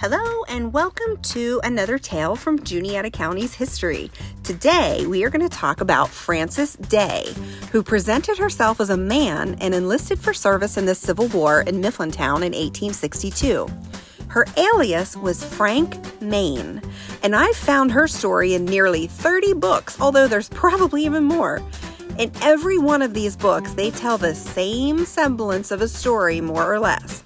Hello and welcome to another tale from Juniata County's history. Today we are going to talk about Frances Day, who presented herself as a man and enlisted for service in the Civil War in Mifflintown in 1862. Her alias was Frank Mayne, and I've found her story in nearly 30 books, although there's probably even more. In every one of these books, they tell the same semblance of a story, more or less.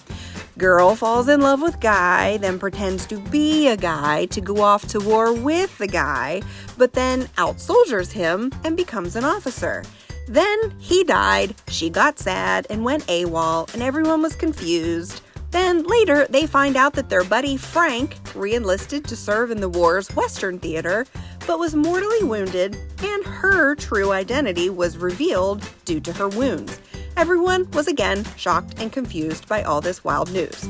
Girl falls in love with guy, then pretends to be a guy to go off to war with the guy, but then out-soldiers him and becomes an officer. Then he died, she got sad and went AWOL, and everyone was confused. Then later, they find out that their buddy Frank re-enlisted to serve in the war's Western theater, but was mortally wounded, and her true identity was revealed due to her wounds. Everyone was again shocked and confused by all this wild news.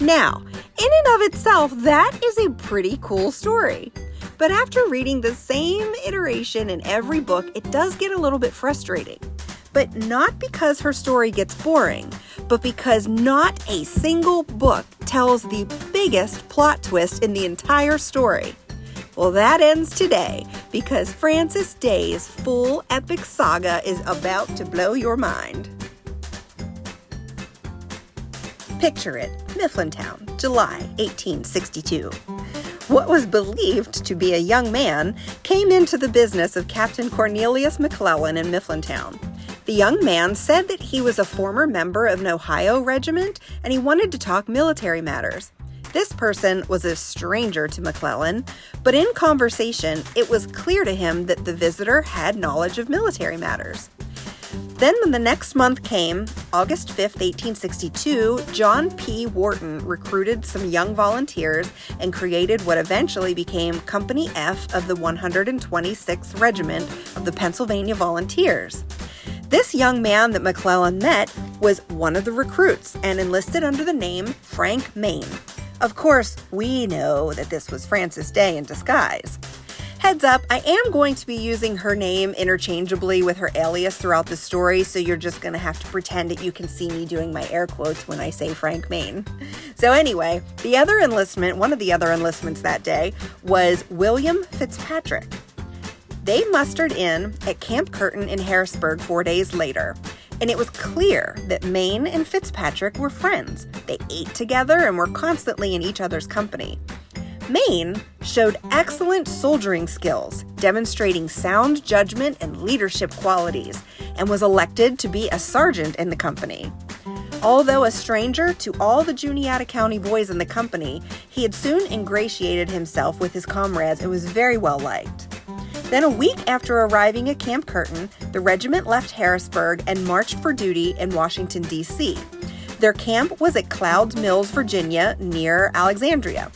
Now, in and of itself, that is a pretty cool story. But after reading the same iteration in every book, it does get a little bit frustrating. But not because her story gets boring, but because not a single book tells the biggest plot twist in the entire story. Well, that ends today because Frances Day's full epic saga is about to blow your mind. Picture it, Mifflintown, July 1862. What was believed to be a young man came into the business of Captain Cornelius McClellan in Mifflintown. The young man said that he was a former member of an Ohio regiment and he wanted to talk military matters. This person was a stranger to McClellan, but in conversation, it was clear to him that the visitor had knowledge of military matters. Then when the next month came, August 5th, 1862, John P. Wharton recruited some young volunteers and created what eventually became Company F of the 126th Regiment of the Pennsylvania Volunteers. This young man that McClellan met was one of the recruits and enlisted under the name Frank Mayne. Of course, we know that this was Frances Day in disguise. Heads up, I am going to be using her name interchangeably with her alias throughout the story, so you're just going to have to pretend that you can see me doing my air quotes when I say Frank Mayne. So anyway, one of the other enlistments that day was William Fitzpatrick. They mustered in at Camp Curtin in Harrisburg 4 days later, and it was clear that Mayne and Fitzpatrick were friends. They ate together and were constantly in each other's company. Mayne showed excellent soldiering skills, demonstrating sound judgment and leadership qualities, and was elected to be a sergeant in the company. Although a stranger to all the Juniata County boys in the company, he had soon ingratiated himself with his comrades and was very well liked. Then a week after arriving at Camp Curtin, the regiment left Harrisburg and marched for duty in Washington, D.C. Their camp was at Clouds Mills, Virginia, near Alexandria.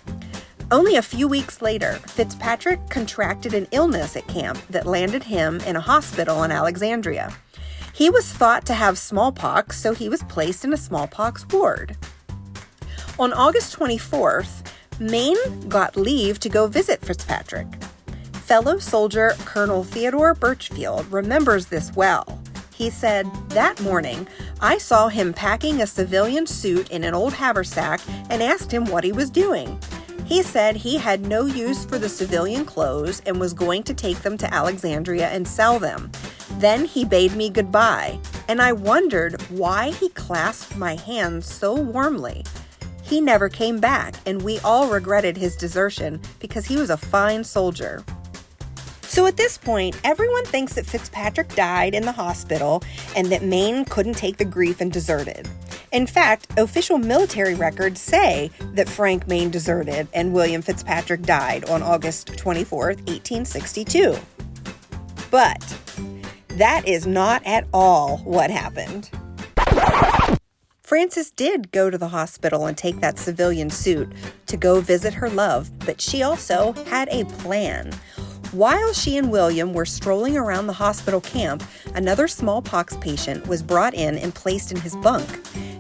Only a few weeks later, Fitzpatrick contracted an illness at camp that landed him in a hospital in Alexandria. He was thought to have smallpox, so he was placed in a smallpox ward. On August 24th, Mayne got leave to go visit Fitzpatrick. Fellow soldier Colonel Theodore Birchfield remembers this well. He said, "That morning, I saw him packing a civilian suit in an old haversack and asked him what he was doing. He said he had no use for the civilian clothes and was going to take them to Alexandria and sell them. Then he bade me goodbye, and I wondered why he clasped my hand so warmly. He never came back, and we all regretted his desertion because he was a fine soldier." So at this point, everyone thinks that Fitzpatrick died in the hospital and that Mayne couldn't take the grief and deserted. In fact, official military records say that Frank Mayne deserted and William Fitzpatrick died on August 24th, 1862. But that is not at all what happened. Frances did go to the hospital and take that civilian suit to go visit her love, but she also had a plan. While she and William were strolling around the hospital camp, another smallpox patient was brought in and placed in his bunk.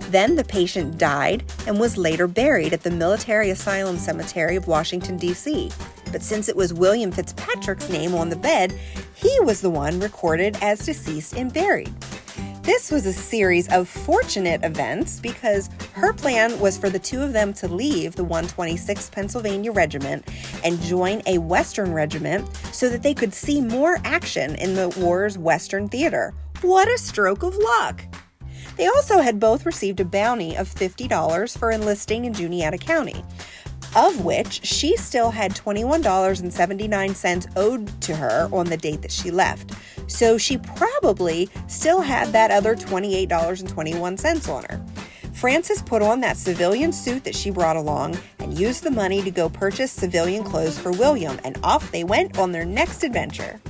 Then the patient died and was later buried at the Military Asylum Cemetery of Washington, D.C. But since it was William Fitzpatrick's name on the bed, he was the one recorded as deceased and buried. This was a series of fortunate events because her plan was for the two of them to leave the 126th Pennsylvania Regiment and join a Western regiment so that they could see more action in the war's Western theater. What a stroke of luck! They also had both received a bounty of $50 for enlisting in Juniata County, of which she still had $21.79 owed to her on the date that she left. So she probably still had that other $28.21 on her. Frances put on that civilian suit that she brought along and used the money to go purchase civilian clothes for William, and off they went on their next adventure.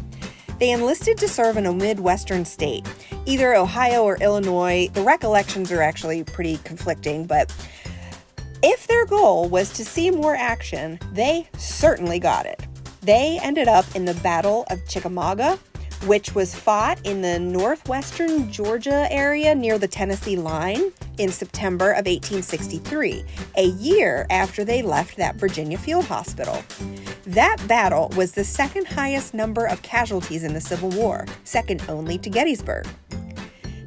They enlisted to serve in a Midwestern state, either Ohio or Illinois. The recollections are actually pretty conflicting, but if their goal was to see more action, they certainly got it. They ended up in the Battle of Chickamauga, which was fought in the northwestern Georgia area near the Tennessee line in September of 1863, a year after they left that Virginia field hospital. That battle was the second highest number of casualties in the Civil War, second only to Gettysburg.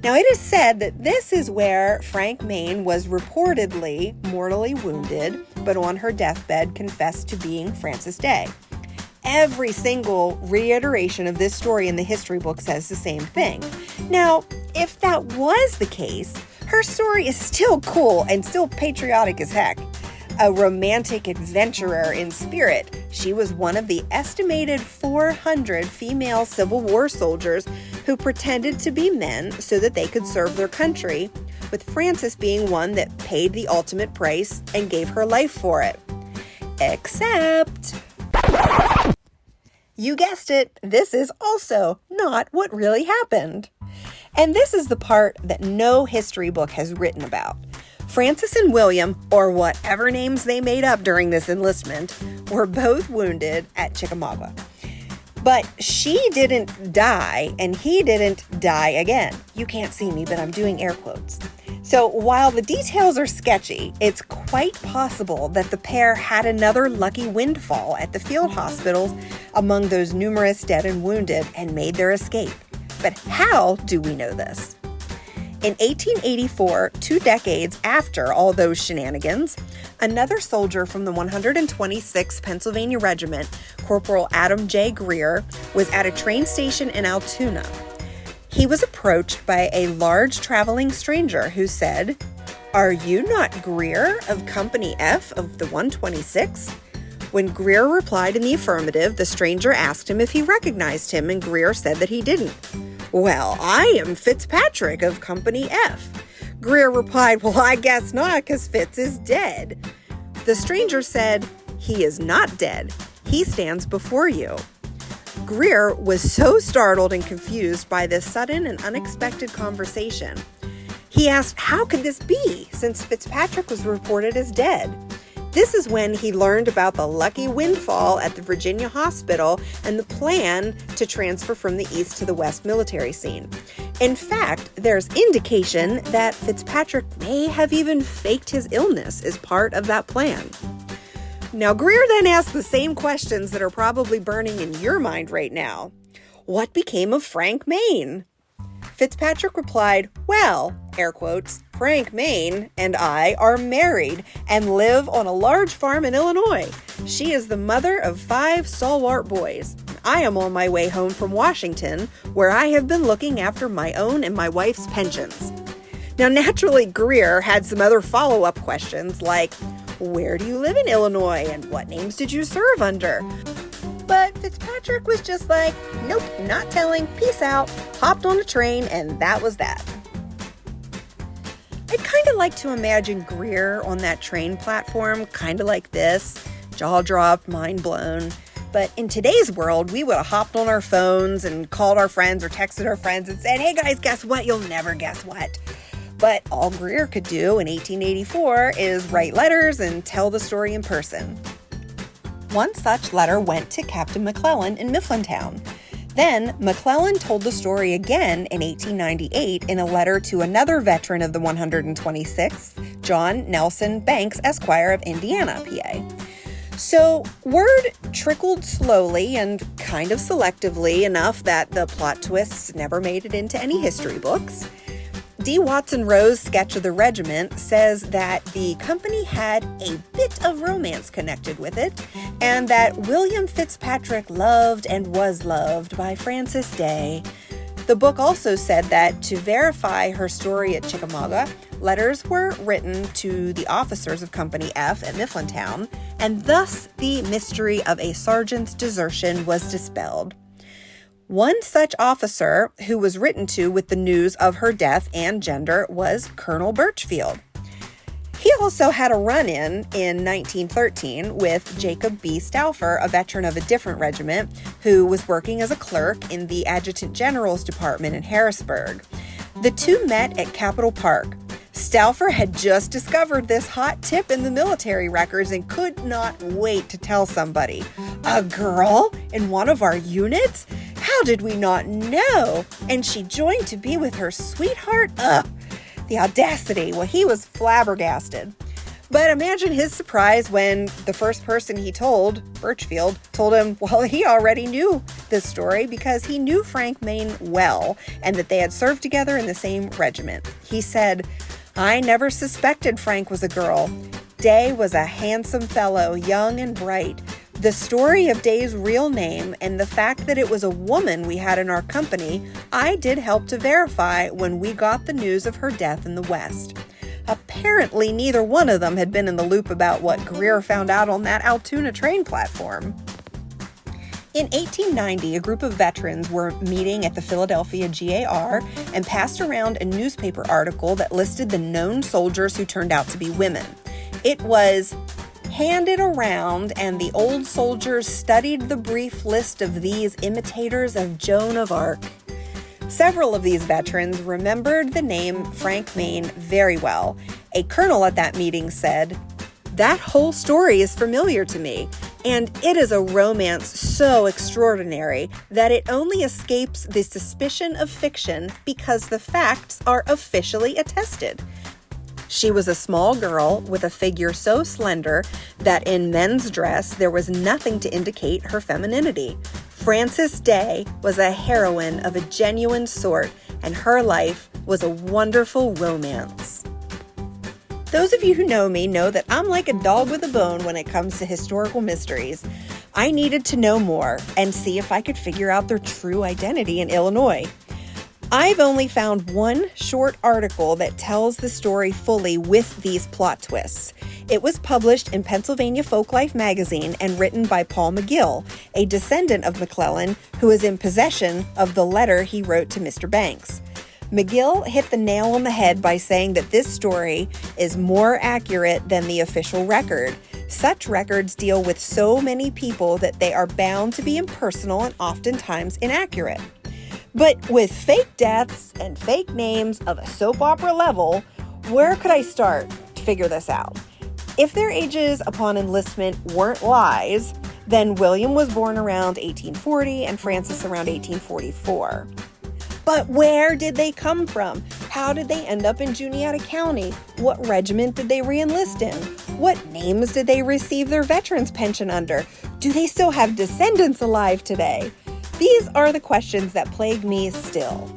Now, it is said that this is where Frank Mayne was reportedly mortally wounded, but on her deathbed confessed to being Frances Day. Every single reiteration of this story in the history book says the same thing. Now, if that was the case, her story is still cool and still patriotic as heck. A romantic adventurer in spirit, she was one of the estimated 400 female Civil War soldiers who pretended to be men so that they could serve their country, with Frances being one that paid the ultimate price and gave her life for it. Except, you guessed it, this is also not what really happened. And this is the part that no history book has written about. Frances and William, or whatever names they made up during this enlistment, were both wounded at Chickamauga. But she didn't die, and he didn't die again. You can't see me, but I'm doing air quotes. So while the details are sketchy, it's quite possible that the pair had another lucky windfall at the field hospitals among those numerous dead and wounded and made their escape. But how do we know this? In 1884, 2 decades after all those shenanigans, another soldier from the 126th Pennsylvania Regiment, Corporal Adam J. Greer, was at a train station in Altoona. He was approached by a large traveling stranger who said, "Are you not Greer of Company F of the 126th?" When Greer replied in the affirmative, the stranger asked him if he recognized him, and Greer said that he didn't. "Well, I am Fitzpatrick of Company F." Greer replied, "Well, I guess not, because Fitz is dead." The stranger said, "He is not dead. He stands before you." Greer was so startled and confused by this sudden and unexpected conversation. He asked, how could this be, since Fitzpatrick was reported as dead? This is when he learned about the lucky windfall at the Virginia hospital and the plan to transfer from the East to the West military scene. In fact, there's indication that Fitzpatrick may have even faked his illness as part of that plan. Now, Greer then asked the same questions that are probably burning in your mind right now. What became of Frank Mayne? Fitzpatrick replied, "Well, air quotes, Frank Mayne and I are married and live on a large farm in Illinois. She is the mother of 5 stalwart boys. I am on my way home from Washington, where I have been looking after my own and my wife's pensions." Now, naturally, Greer had some other follow-up questions like, where do you live in Illinois and what names did you serve under? But Fitzpatrick was just like, nope, not telling, peace out, hopped on a train, and that was that. I'd kind of like to imagine Greer on that train platform, kind of like this, jaw dropped, mind blown. But in today's world, we would have hopped on our phones and called our friends or texted our friends and said, hey guys, guess what? You'll never guess what. But all Greer could do in 1884 is write letters and tell the story in person. One such letter went to Captain McClellan in Mifflintown. Then McClellan told the story again in 1898 in a letter to another veteran of the 126th, John Nelson Banks, Esquire of Indiana, PA. So word trickled slowly and kind of selectively enough that the plot twists never made it into any history books. D. Watson Rowe's sketch of the regiment says that the company had a bit of romance connected with it, and that William Fitzpatrick loved and was loved by Frances Day. The book also said that to verify her story at Chickamauga, letters were written to the officers of Company F at Mifflintown, and thus the mystery of a sergeant's desertion was dispelled. One such officer who was written to with the news of her death and gender was Colonel Birchfield. He also had a run-in 1913 with Jacob B. Stauffer, a veteran of a different regiment, who was working as a clerk in the Adjutant General's Department in Harrisburg. The two met at Capitol Park. Stauffer had just discovered this hot tip in the military records and could not wait to tell somebody. A girl in one of our units? How did we not know? And she joined to be with her sweetheart? Ugh, the audacity. Well, he was flabbergasted. But imagine his surprise when the first person he told, Birchfield, told him, well, he already knew this story because he knew Frank Mayne well and that they had served together in the same regiment. He said, "I never suspected Frank was a girl. Day was a handsome fellow, young and bright. The story of Day's real name and the fact that it was a woman we had in our company, I did help to verify when we got the news of her death in the West." Apparently, neither one of them had been in the loop about what Greer found out on that Altoona train platform. In 1890, a group of veterans were meeting at the Philadelphia GAR and passed around a newspaper article that listed the known soldiers who turned out to be women. It was handed around, and the old soldiers studied the brief list of these imitators of Joan of Arc. Several of these veterans remembered the name Frank Mayne very well. A colonel at that meeting said, "That whole story is familiar to me, and it is a romance so extraordinary that it only escapes the suspicion of fiction because the facts are officially attested. She was a small girl with a figure so slender that in men's dress there was nothing to indicate her femininity. Frances Day was a heroine of a genuine sort, and her life was a wonderful romance." Those of you who know me know that I'm like a dog with a bone when it comes to historical mysteries. I needed to know more and see if I could figure out their true identity in Illinois. I've only found one short article that tells the story fully with these plot twists. It was published in Pennsylvania Folklife magazine and written by Paul McGill, a descendant of McClellan who is in possession of the letter he wrote to Mr. Banks. McGill hit the nail on the head by saying that this story is more accurate than the official record. Such records deal with so many people that they are bound to be impersonal and oftentimes inaccurate. But with fake deaths and fake names of a soap opera level, where could I start to figure this out? If their ages upon enlistment weren't lies, then William was born around 1840 and Frances around 1844. But where did they come from? How did they end up in Juniata County? What regiment did they re-enlist in? What names did they receive their veterans pension under? Do they still have descendants alive today? These are the questions that plague me still.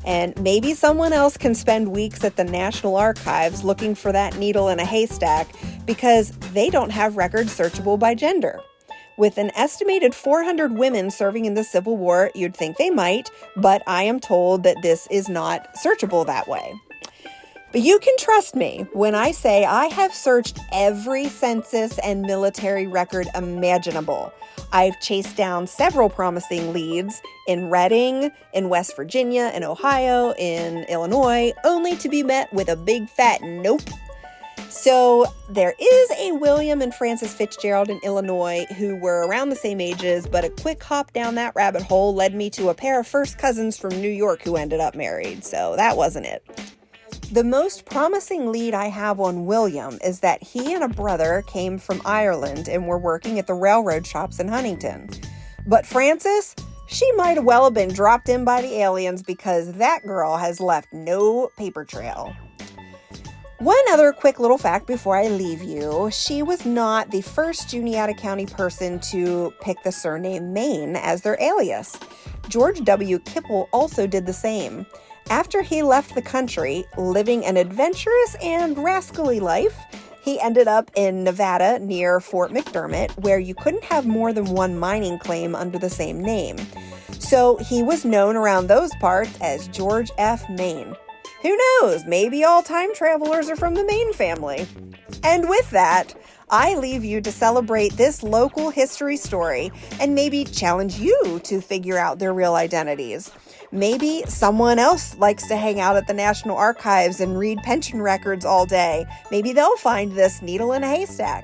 And maybe someone else can spend weeks at the National Archives looking for that needle in a haystack because they don't have records searchable by gender. With an estimated 400 women serving in the Civil War, you'd think they might, but I am told that this is not searchable that way. But you can trust me when I say I have searched every census and military record imaginable. I've chased down several promising leads in Reading, in West Virginia, in Ohio, in Illinois, only to be met with a big fat nope. So there is a William and Frances Fitzgerald in Illinois who were around the same ages, but a quick hop down that rabbit hole led me to a pair of first cousins from New York who ended up married, so that wasn't it. The most promising lead I have on William is that he and a brother came from Ireland and were working at the railroad shops in Huntington. But Frances, she might well have been dropped in by the aliens because that girl has left no paper trail. One other quick little fact before I leave you, she was not the first Juniata County person to pick the surname Mayne as their alias. George W. Kipple also did the same. After he left the country, living an adventurous and rascally life, he ended up in Nevada near Fort McDermott, where you couldn't have more than one mining claim under the same name. So he was known around those parts as George F. Mayne. Who knows, maybe all time travelers are from the Mayne family. And with that, I leave you to celebrate this local history story and maybe challenge you to figure out their real identities. Maybe someone else likes to hang out at the National Archives and read pension records all day. Maybe they'll find this needle in a haystack.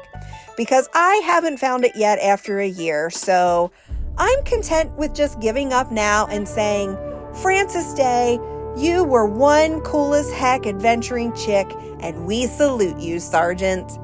Because I haven't found it yet after a year, so I'm content with just giving up now and saying, Frances Day, you were one cool as heck adventuring chick, and we salute you, Sergeant.